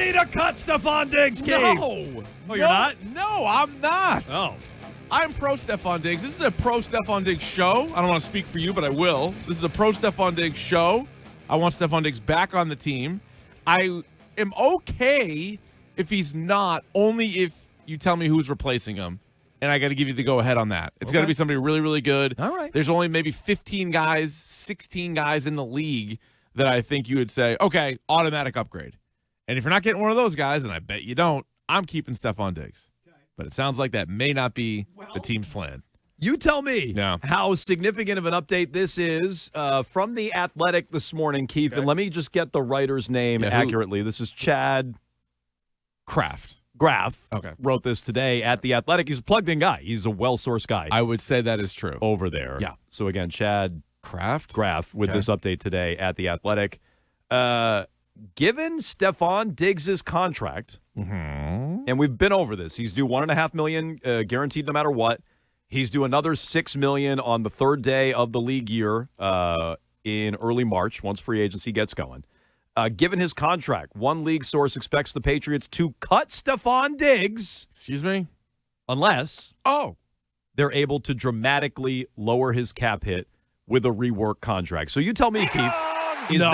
ready to cut Stefon Diggs, Keefe. No. Oh, you're not? No, I'm not. Oh. I'm pro Stefon Diggs. This is a pro Stefon Diggs show. I don't want to speak for you, but I will. This is a pro Stefon Diggs show. I want Stefon Diggs back on the team. I am okay if he's not, only if you tell me who's replacing him. And I got to give you the go-ahead on that. It's got to be somebody really, really good. All right. There's only maybe 15 guys, 16 guys in the league that I think you would say, okay, automatic upgrade. And if you're not getting one of those guys, and I bet you don't, I'm keeping Stefon Diggs. Okay. But it sounds like that may not be the team's plan. You tell me how significant of an update this is from The Athletic this morning, Keefe. Okay. And let me just get the writer's name accurately. This is Chad Graff wrote this today at The Athletic. He's a plugged-in guy. He's a well-sourced guy. I would say that is true. Over there. Yeah. So, again, Chad Graff with this update today at The Athletic. Given Stefon Diggs' contract, and we've been over this, he's due $1.5 million guaranteed no matter what. He's due another $6 million on the third day of the league year in early March once free agency gets going. Given his contract, one league source expects the Patriots to cut Stefon Diggs. Excuse me? Unless they're able to dramatically lower his cap hit with a rework contract. So you tell me, Keith, is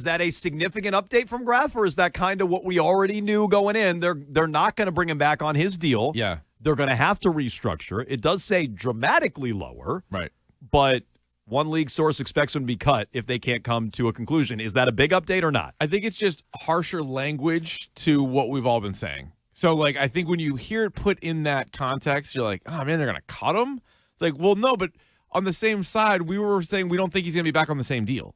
that a significant update from Graff, or is that kind of what we already knew going in? They're not going to bring him back on his deal. Yeah. They're going to have to restructure. It does say dramatically lower. Right. But one league source expects him to be cut if they can't come to a conclusion. Is that a big update or not? I think it's just harsher language to what we've all been saying. So, like, I think when you hear it put in that context, you're like, oh, man, they're going to cut him? It's like, well, no, but on the same side, we were saying we don't think he's going to be back on the same deal.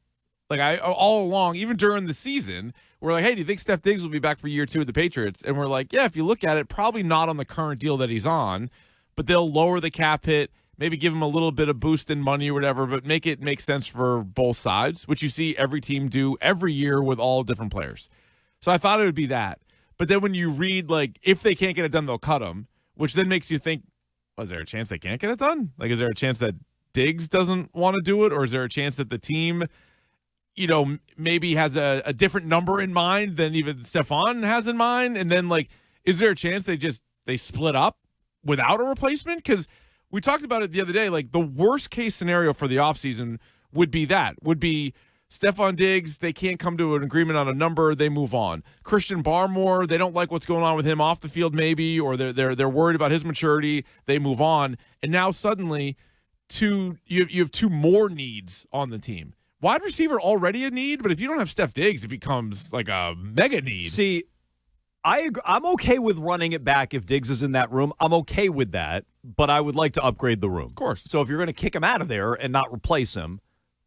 Like, all along, even during the season, we're like, hey, do you think Steph Diggs will be back for year 2 at the Patriots? And we're like, yeah, if you look at it, probably not on the current deal that he's on, but they'll lower the cap hit, maybe give him a little bit of boost in money or whatever, but make it make sense for both sides, which you see every team do every year with all different players. So I thought it would be that. But then when you read, like, if they can't get it done, they'll cut him, which then makes you think, well, is there a chance they can't get it done? Like, is there a chance that Diggs doesn't want to do it, or is there a chance that the team, you know, maybe has a different number in mind than even Stefon has in mind? And then, like, is there a chance they split up without a replacement? Because we talked about it the other day. Like, the worst case scenario for the offseason would be Stefon Diggs, they can't come to an agreement on a number, they move on. Christian Barmore, they don't like what's going on with him off the field maybe, or they're worried about his maturity, they move on. And now suddenly you have 2 more needs on the team. Wide receiver already a need, but if you don't have Steph Diggs, it becomes like a mega need. See, I'm okay with running it back if Diggs is in that room. I'm okay with that, but I would like to upgrade the room. Of course. So if you're going to kick him out of there and not replace him,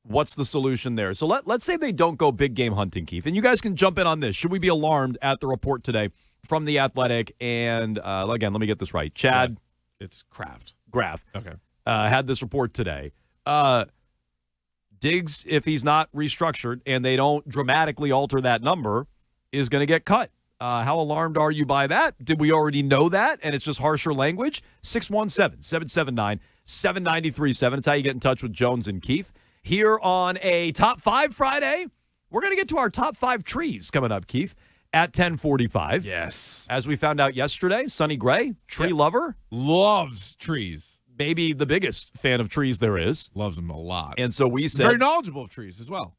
what's the solution there? So let's say they don't go big game hunting, Keith, and you guys can jump in on this. Should we be alarmed at the report today from The Athletic? And again, let me get this right. Chad. It's Graff. Okay. Had this report today. Diggs, if he's not restructured and they don't dramatically alter that number, is going to get cut. How alarmed are you by that? Did we already know that? And it's just harsher language? 617-779-7937. It's how you get in touch with Jones and Keefe. Here on a Top 5 Friday, we're going to get to our Top 5 trees coming up, Keefe, at 10:45. Yes. As we found out yesterday, Sonny Gray, tree lover. Loves trees. Maybe the biggest fan of trees there is. Loves them a lot. And so we said, very knowledgeable of trees as well.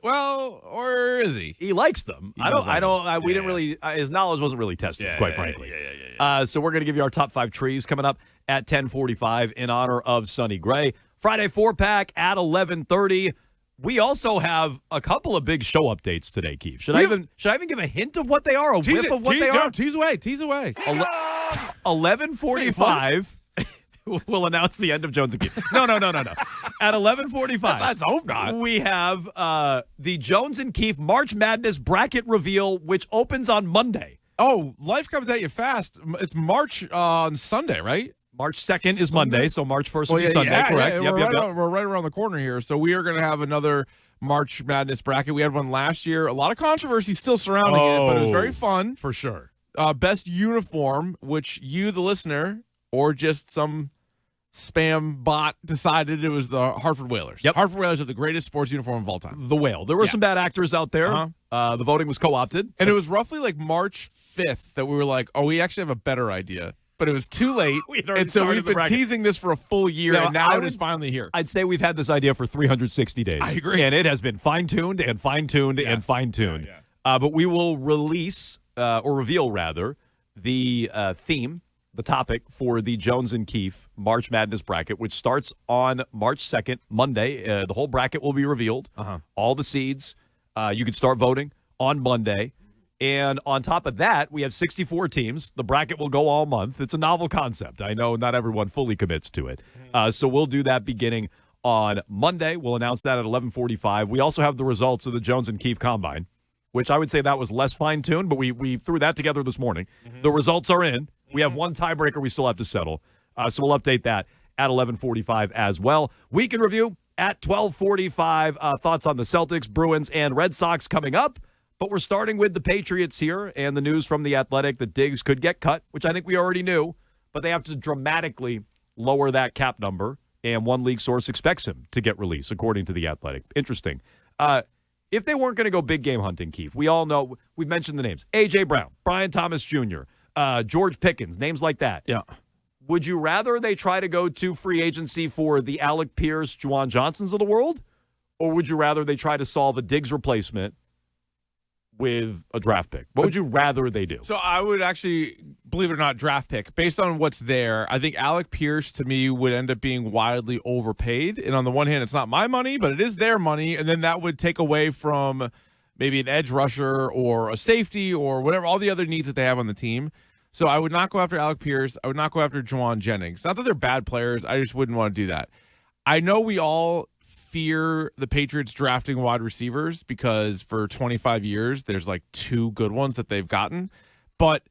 Well, or is he? He likes them. We didn't really. His knowledge wasn't really tested, quite frankly. So we're going to give you our top 5 trees coming up at 10:45 in honor of Sonny Gray. Friday 4-pack at 11:30. We also have a couple of big show updates today, Keith. Should I even give a hint of what they are? A whiff of what they are? No, tease away. 11:45. We'll announce the end of Jones and Keefe. No. At 11:45. Let's hope not. We have the Jones and Keefe March Madness bracket reveal, which opens on Monday. Oh, life comes at you fast. It's March on Sunday, right? March 2nd is Monday, so March 1st will be Sunday, correct? Yeah, we're right around the corner here. So we are going to have another March Madness bracket. We had one last year. A lot of controversy still surrounding it, but it was very fun. For sure. Best uniform, which you, the listener, or just some spam bot decided it was the Hartford Whalers. Yep. Hartford Whalers have the greatest sports uniform of all time. The Whale. There were some bad actors out there. The voting was co-opted. And it was roughly like March 5th that we were like, oh, we actually have a better idea. But it was too late. And so we've been teasing this for a full year, and now it is finally here. I'd say we've had this idea for 360 days. I agree. And it has been fine-tuned and fine-tuned and fine-tuned. But we will release, or reveal rather, the theme, the topic for the Jones and Keefe March Madness bracket, which starts on March 2nd, Monday. The whole bracket will be revealed. All the seeds. You can start voting on Monday. And on top of that, we have 64 teams. The bracket will go all month. It's a novel concept. I know not everyone fully commits to it. So we'll do that beginning on Monday. We'll announce that at 11:45. We also have the results of the Jones and Keefe Combine, which I would say that was less fine-tuned, but we threw that together this morning. The results are in. We have one tiebreaker we still have to settle. So we'll update that at 11:45 as well. Week in review at 12:45. Thoughts on the Celtics, Bruins, and Red Sox coming up. But we're starting with the Patriots here and the news from The Athletic that Diggs could get cut, which I think we already knew, but they have to dramatically lower that cap number, and one league source expects him to get released, according to The Athletic. Interesting. If they weren't going to go big game hunting, Keefe, we all know, we've mentioned the names, A.J. Brown, Brian Thomas Jr., George Pickens, names like that. Yeah. Would you rather they try to go to free agency for the Alec Pierce, Juwan Johnsons of the world, or would you rather they try to solve a Diggs replacement with a draft pick? What would you rather they do? So I would actually, believe it or not, draft pick. Based on what's there, I think Alec Pierce, to me, would end up being wildly overpaid. And on the one hand, it's not my money, but it is their money. And then that would take away from maybe an edge rusher or a safety or whatever, all the other needs that they have on the team. So I would not go after Alec Pierce. I would not go after Juwan Jennings. Not that they're bad players. I just wouldn't want to do that. I know we all fear the Patriots drafting wide receivers because for 25 years, there's like 2 good ones that they've gotten. But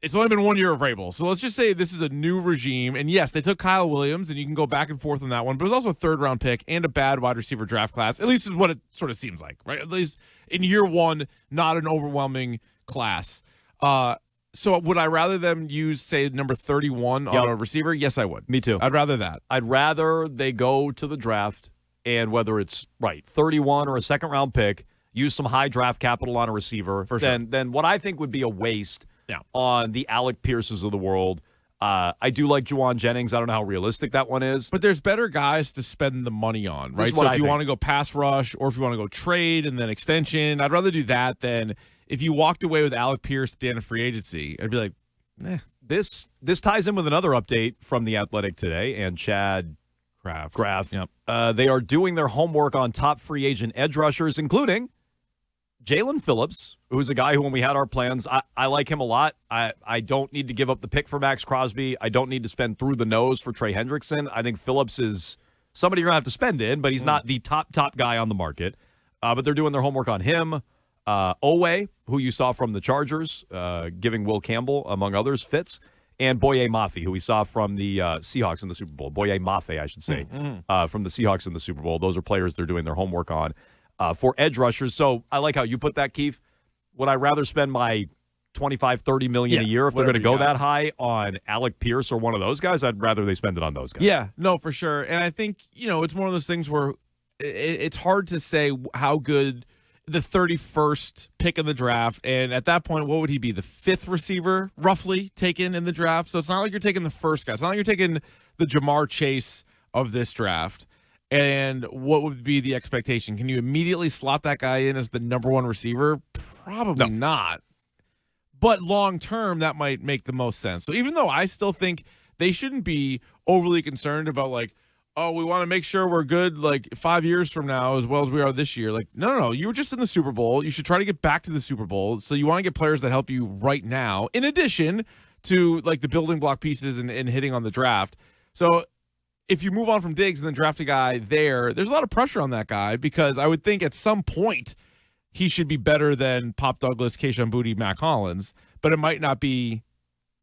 it's only been 1 year of Vrabel. So let's just say this is a new regime. And yes, they took Kyle Williams, and you can go back and forth on that one. But it was also a 3rd-round pick and a bad wide receiver draft class. At least is what it sort of seems like, right? At least in year 1, not an overwhelming class. So would I rather them use, say, number 31 on a receiver? Yes, I would. Me too. I'd rather that. I'd rather they go to the draft, and whether it's 31 or a 2nd-round pick, use some high draft capital on a receiver than what I think would be a waste on the Alec Pierces of the world. I do like Juwan Jennings. I don't know how realistic that one is. But there's better guys to spend the money on, right? So if you want to go pass rush or if you want to go trade and then extension, I'd rather do that than if you walked away with Alec Pierce at the end of free agency. I'd be like, This ties in with another update from The Athletic today, and Chad Graff. Yep. They are doing their homework on top free agent edge rushers, including Jalen Phillips, who's a guy who, when we had our plans, I like him a lot. I don't need to give up the pick for Max Crosby. I don't need to spend through the nose for Trey Hendrickson. I think Phillips is somebody you're going to have to spend in, but he's not the top guy on the market. But they're doing their homework on him. Oweh, who you saw from the Chargers, giving Will Campbell, among others, fits. And Boye Mafe, who we saw from the Seahawks in the Super Bowl. Boye Mafe, I should say, from the Seahawks in the Super Bowl. Those are players they're doing their homework on for edge rushers. So I like how you put that, Keefe. Would I rather spend my $25-30 million a year if they're going to go that high on Alec Pierce or one of those guys? I'd rather they spend it on those guys. Yeah, no, for sure. And I think, it's one of those things where it's hard to say how good the 31st pick in the draft, and at that point, what would he be? The 5th receiver, roughly, taken in the draft? So it's not like you're taking the first guy. It's not like you're taking the Jamar Chase of this draft. And what would be the expectation? Can you immediately slot that guy in as the number 1 receiver? Probably not. But long-term, that might make the most sense. So even though I still think they shouldn't be overly concerned about, we want to make sure we're good 5 years from now as well as we are this year. No. You were just in the Super Bowl. You should try to get back to the Super Bowl. So you want to get players that help you right now, in addition to the building block pieces and hitting on the draft. So if you move on from Diggs and then draft a guy there's a lot of pressure on that guy because I would think at some point he should be better than Pop Douglas, Kayshon Boutte, Mac Hollins, but it might not be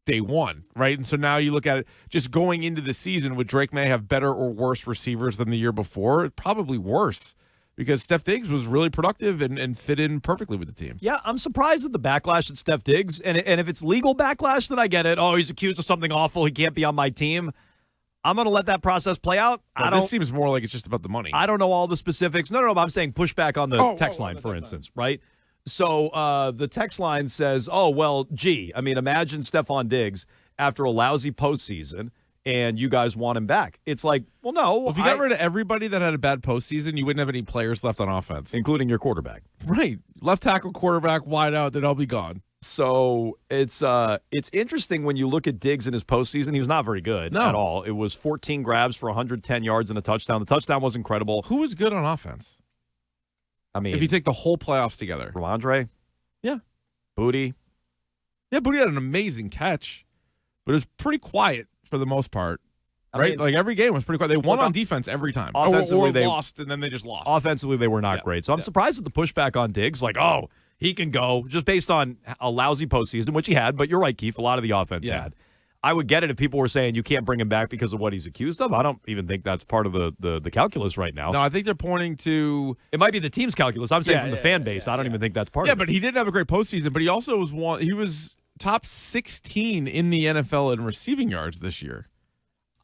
day one, right? And so now you look at it just going into the season, would Drake May have better or worse receivers than the year before? Probably worse because Steph Diggs was really productive and fit in perfectly with the team. Yeah, I'm surprised at the backlash at Steph Diggs. And if it's legal backlash, then I get it. Oh, he's accused of something awful. He can't be on my team. I'm going to let that process play out. This seems more like it's just about the money. I don't know all the specifics. No, but I'm saying pushback on the text line, for instance, right? So the text line says, oh, well, gee, I mean, imagine Stefon Diggs after a lousy postseason and you guys want him back. It's like, well, no. Well, if you got rid of everybody that had a bad postseason, you wouldn't have any players left on offense. Including your quarterback. Right. Left tackle, quarterback, wide out, they'd all be gone. So it's interesting when you look at Diggs in his postseason. He was not very good at all. It was 14 grabs for 110 yards and a touchdown. The touchdown was incredible. Who was good on offense? I mean, if you take the whole playoffs together. Ramondre? Yeah. Booty? Yeah, Booty had an amazing catch, but it was pretty quiet for the most part. Right? I mean, like every game was pretty quiet. They won on defense every time. Offensively, they lost, and then they just lost. Offensively, they were not great. So I'm surprised at the pushback on Diggs. Like, oh, he can go just based on a lousy postseason, which he had. But you're right, Keefe. A lot of the offense had. I would get it if people were saying you can't bring him back because of what he's accused of. I don't even think that's part of the calculus right now. No, I think they're pointing to it might be the team's calculus. I'm saying from the fan base. I don't even think that's part of it. Yeah, but he didn't have a great postseason, but he also was top 16 in the NFL in receiving yards this year.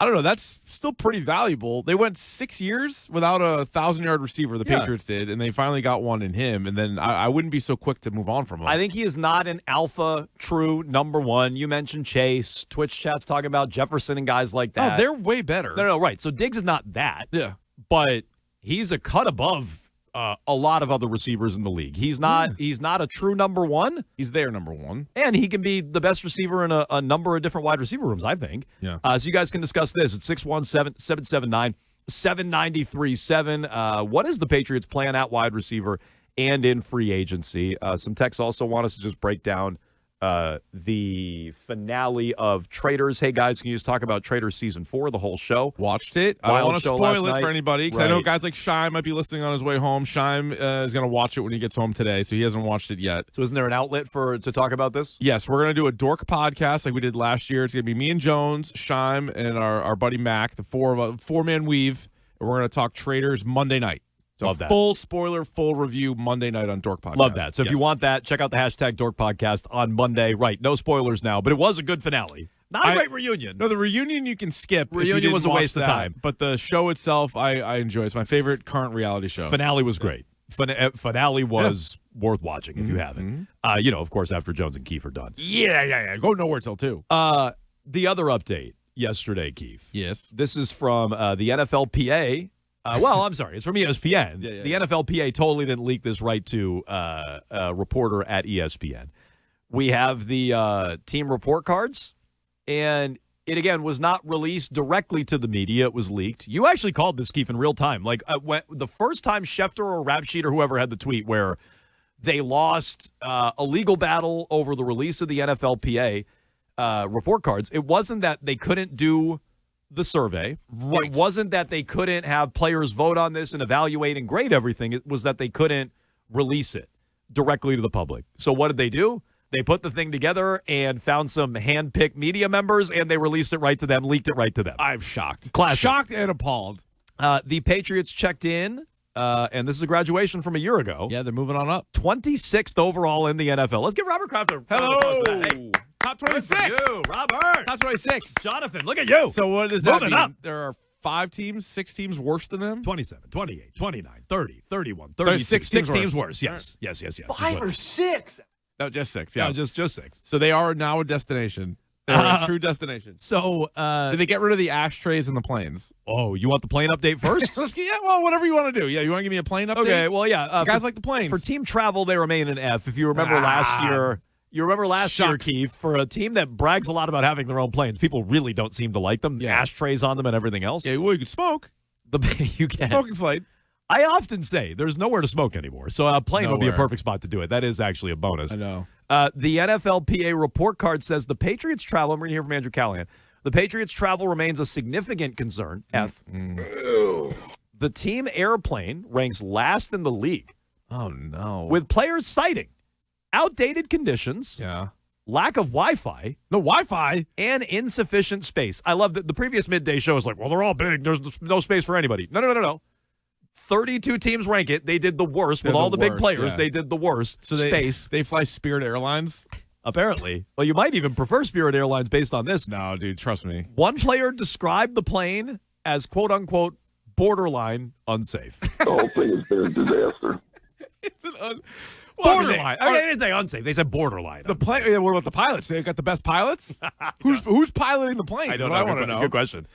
I don't know. That's still pretty valuable. They went 6 years without a 1,000-yard receiver, the Patriots did, and they finally got one in him. And then I wouldn't be so quick to move on from him. I think he is not an alpha, true number one. You mentioned Chase. Twitch chat's talking about Jefferson and guys like that. Oh, they're way better. No, right. So Diggs is not that. Yeah. But he's a cut above a lot of other receivers in the league. He's not a true number one. He's their number one. And he can be the best receiver in a number of different wide receiver rooms, I think. Yeah. So you guys can discuss this at 617-779-7937. What is the Patriots' plan at wide receiver and in free agency? Some texts also want us to just break down the finale of Traitors. Hey, guys, can you just talk about Traitors Season 4, the whole show? Watched it. I don't want to spoil it for anybody because I know guys like Shime might be listening on his way home. Shime is going to watch it when he gets home today, so he hasn't watched it yet. So isn't there an outlet to talk about this? Yes, we're going to do a dork podcast like we did last year. It's going to be me and Jones, Shime, and our buddy Mac, the four-man weave, and we're going to talk Traitors Monday night. So Love that. Full spoiler, full review Monday night on Dork Podcast. Love that. So if you want that, check out the hashtag Dork Podcast on Monday. Right, no spoilers now, but it was a good finale. Not a great reunion. No, the reunion you can skip. Reunion was a waste of time. But the show itself, I enjoy. It's my favorite current reality show. Finale was great. Finale was worth watching if you haven't. Of course, after Jones and Keefe are done. Yeah. Go nowhere till 2. The other update yesterday, Keefe. Yes. This is from the NFLPA. I'm sorry. It's from ESPN. The NFLPA totally didn't leak this right to a reporter at ESPN. We have the team report cards, and it, again, was not released directly to the media. It was leaked. You actually called this, Keefe, in real time. Like, when the first time Schefter or Rapsheet or whoever had the tweet where they lost a legal battle over the release of the NFLPA report cards, it wasn't that they couldn't do the survey. Right. It wasn't that they couldn't have players vote on this and evaluate and grade everything. It was that they couldn't release it directly to the public. So what did they do? They put the thing together and found some hand-picked media members, and they released it right to them, leaked it right to them. I'm shocked. Classic. Shocked and appalled. The Patriots checked in, and this is a graduation from a year ago. Yeah, they're moving on up. 26th overall in the NFL. Let's give Robert Kraft a hello. Hey. Top 26. You, Robert. Top 26. Jonathan, look at you. So what does that mean? Up. There are 6 teams worse than them? 27, 28, 29, 30, 31, 32. 6 teams worse. Yes. 5 or 6. No, just 6. Yeah, no, just 6. So they are now a destination. They're a true destination. So did they get rid of the ashtrays and the planes? Oh, you want the plane update first? Yeah, well, whatever you want to do. Yeah, you want to give me a plane update? Okay, well, yeah. Guys like the planes. For team travel, they remain an F. If you remember last year. You remember last year, Keith, for a team that brags a lot about having their own planes, people really don't seem to like them. Yeah. Ashtrays on them and everything else. Yeah, well, you can smoke. You can. Smoking flight. I often say there's nowhere to smoke anymore, so a plane would be a perfect spot to do it. That is actually a bonus. I know. The NFLPA report card says the Patriots travel, I'm reading here from Andrew Callahan, the Patriots travel remains a significant concern, F. The team airplane ranks last in the league. Oh, no. With players citing outdated conditions, lack of Wi-Fi, and insufficient space. I love that the previous midday show is like, well, they're all big. There's no space for anybody. No. 32 teams rank it. They did the worst with all the big players. Yeah. They did the worst. So space. They fly Spirit Airlines. Apparently. Well, you might even prefer Spirit Airlines based on this. No, dude, trust me. One player described the plane as quote-unquote borderline unsafe. The whole thing has been a disaster. It's an Borderline. I didn't say unsafe. They said borderline. The plane. Yeah, what about the pilots? They got the best pilots. Who's piloting the plane? I don't know. I want to know. Good question.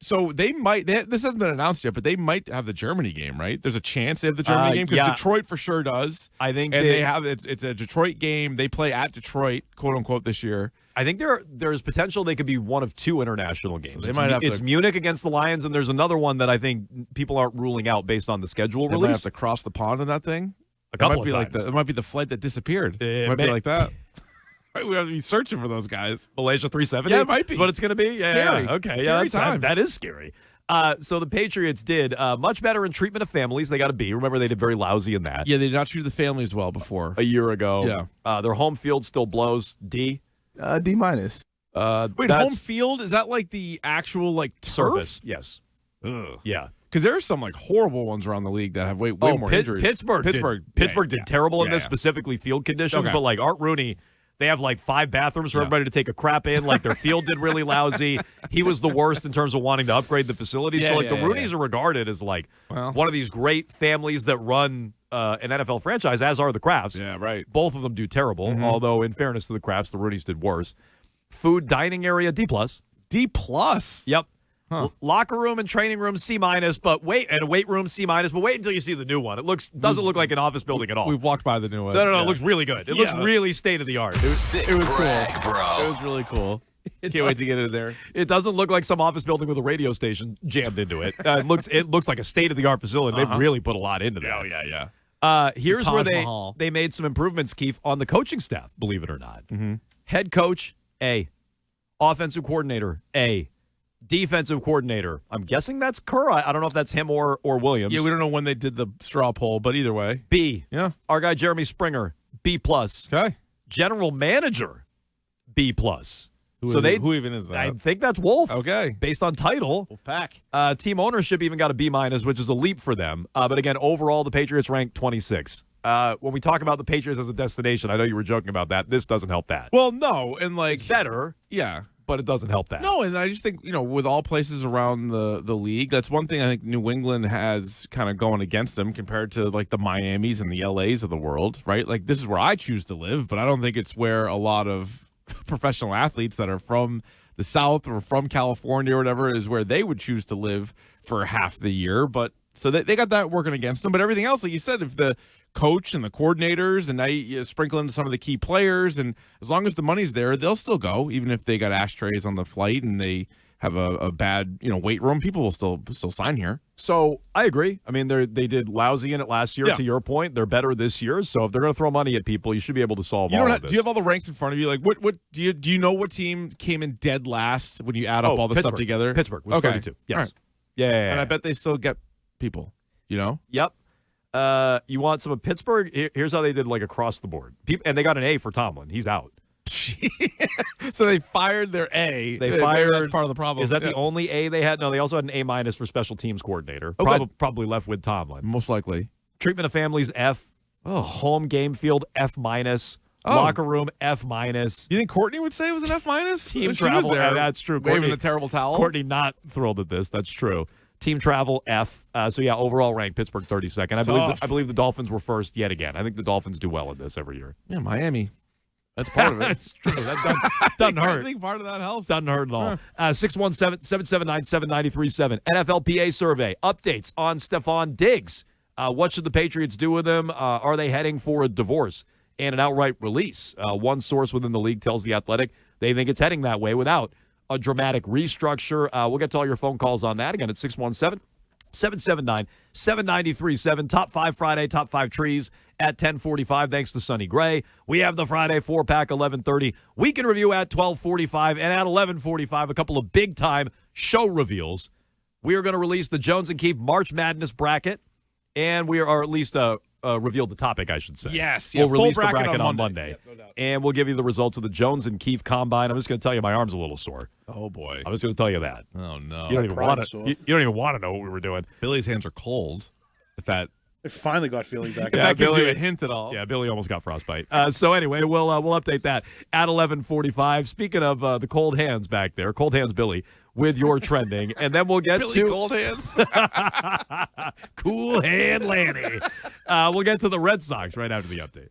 So they might. This hasn't been announced yet, but they might have the Germany game, right? There's a chance they have the Germany game because Detroit for sure does. I think, and they have. It's a Detroit game. They play at Detroit, quote unquote, this year. I think there's potential they could be one of two international games. So they might have it's Munich against the Lions, and there's another one that I think people aren't ruling out based on the schedule They release. might have to cross the pond in that thing. A couple of times. It might be the flight that disappeared. It might be like that. Right, we have to be searching for those guys. Malaysia 370? Yeah, it might be. Is what it's going to be? Yeah, scary. Yeah. Okay, scary times. That is scary. So the Patriots did much better in treatment of families. They got a B. Remember, they did very lousy in that. Yeah, they did not treat the families well before. A year ago. Yeah. Their home field still blows. D. D minus. Wait, home field? Is that like the actual like turf? Surface? Yes. Ugh. Yeah. Because there are some like horrible ones around the league that have way more injuries. Pittsburgh did terrible in this, specifically field conditions. Okay. But like Art Rooney, they have like 5 bathrooms for everybody to take a crap in. Like their field did really lousy. He was the worst in terms of wanting to upgrade the facility. So like the Rooneys are regarded as like one of these great families that run an NFL franchise, as are the Crafts. Yeah, right. Both of them do terrible. Although in fairness to the Crafts, the Rooneys did worse. Food dining area D+. D+. Yep. Huh. Locker room and training room C-, but weight room C-, but wait until you see the new one. It doesn't look like an office building at all. We've walked by the new one. No, it looks really good. It looks really state of the art. It was cool. Bro. It was really cool. Can't wait to get in there. It doesn't look like some office building with a radio station jammed into it. It looks like a state of the art facility. They've really put a lot into that. Oh yeah. Here's where they made some improvements, Keefe, on the coaching staff. Believe it or not. Head coach A, offensive coordinator A. Defensive coordinator. I'm guessing that's Kerr. I don't know if that's him or Williams. Yeah, we don't know when they did the straw poll, but either way. B. Yeah. Our guy Jeremy Springer, B+. Okay. General manager, B+. Who even is that? I think that's Wolf. Okay. Based on title. Wolfpack. Team ownership even got a B-, which is a leap for them. But again, overall, the Patriots ranked 26. When we talk about the Patriots as a destination, I know you were joking about that. This doesn't help that. Well, no, and like better. Yeah. But it doesn't help that. No, and I just think, with all places around the league, that's one thing I think New England has kind of going against them compared to like the Miamis and the LAs of the world, right? Like this is where I choose to live, but I don't think it's where a lot of professional athletes that are from the South or from California or whatever is where they would choose to live for half the year. But so they got that working against them. But everything else, like you said, if the coach and the coordinators, and now you sprinkle into some of the key players, and as long as the money's there, they'll still go, even if they got ashtrays on the flight and they have a bad weight room. People will still sign here. So I agree. I mean, they did lousy in it last year. To your point, they're better this year. So if they're going to throw money at people, you should be able to solve all of this. Do you have all the ranks in front of you? Like, what do you know? What team came in dead last when you add up all the stuff together? Pittsburgh was 32. Yes. Right. Yeah. And I bet they still get people. Yep. You want some of Pittsburgh? Here's how they did like across the board. And they got an A for Tomlin. He's out. So they fired their A. They fired. That's part of the problem. Is that the only A they had? No, they also had an A- for special teams coordinator. Probably left with Tomlin. Most likely. Treatment of families F. Home game field F-. Locker room F-. You think Courtney would say it was an F-? Team travel. That's true. Waving the terrible towel. Courtney not thrilled at this. That's true. Team travel F. So yeah, overall rank Pittsburgh 32nd. I believe the Dolphins were first yet again. I think the Dolphins do well at this every year. Yeah, Miami. That's part of it. That's true. That doesn't hurt. I think part of that helps. Doesn't hurt at all. 617-779-7937. NFLPA survey. Updates on Stefon Diggs. What should the Patriots do with him? Are they heading for a divorce and an outright release? One source within the league tells The Athletic they think it's heading that way without a dramatic restructure. We'll get to all your phone calls on that. Again, at 617-779-7937. Top 5 Friday, top 5 trees at 10:45. Thanks to Sonny Gray. We have the Friday 4-pack 11:30. Weekend review at 12:45 and at 11:45. A couple of big-time show reveals. We are going to release the Jones and Keefe March Madness bracket, and we are at least revealed the topic, I should say. Yes. We'll release the bracket on Monday. Yeah, no doubt. And we'll give you the results of the Jones and Keefe Combine. I'm just going to tell you my arm's a little sore. Oh, boy. I'm just going to tell you that. Oh, no. You don't even want to know what we were doing. Billy's hands are cold with that I finally got feeling back. If that gives you a hint at all. Yeah, Billy almost got frostbite. So anyway, we'll update that at 11:45. Speaking of the cold hands back there, cold hands Billy with your trending, and then we'll get Billy to cold hands. cool hand Lanny. We'll get to the Red Sox right after the update.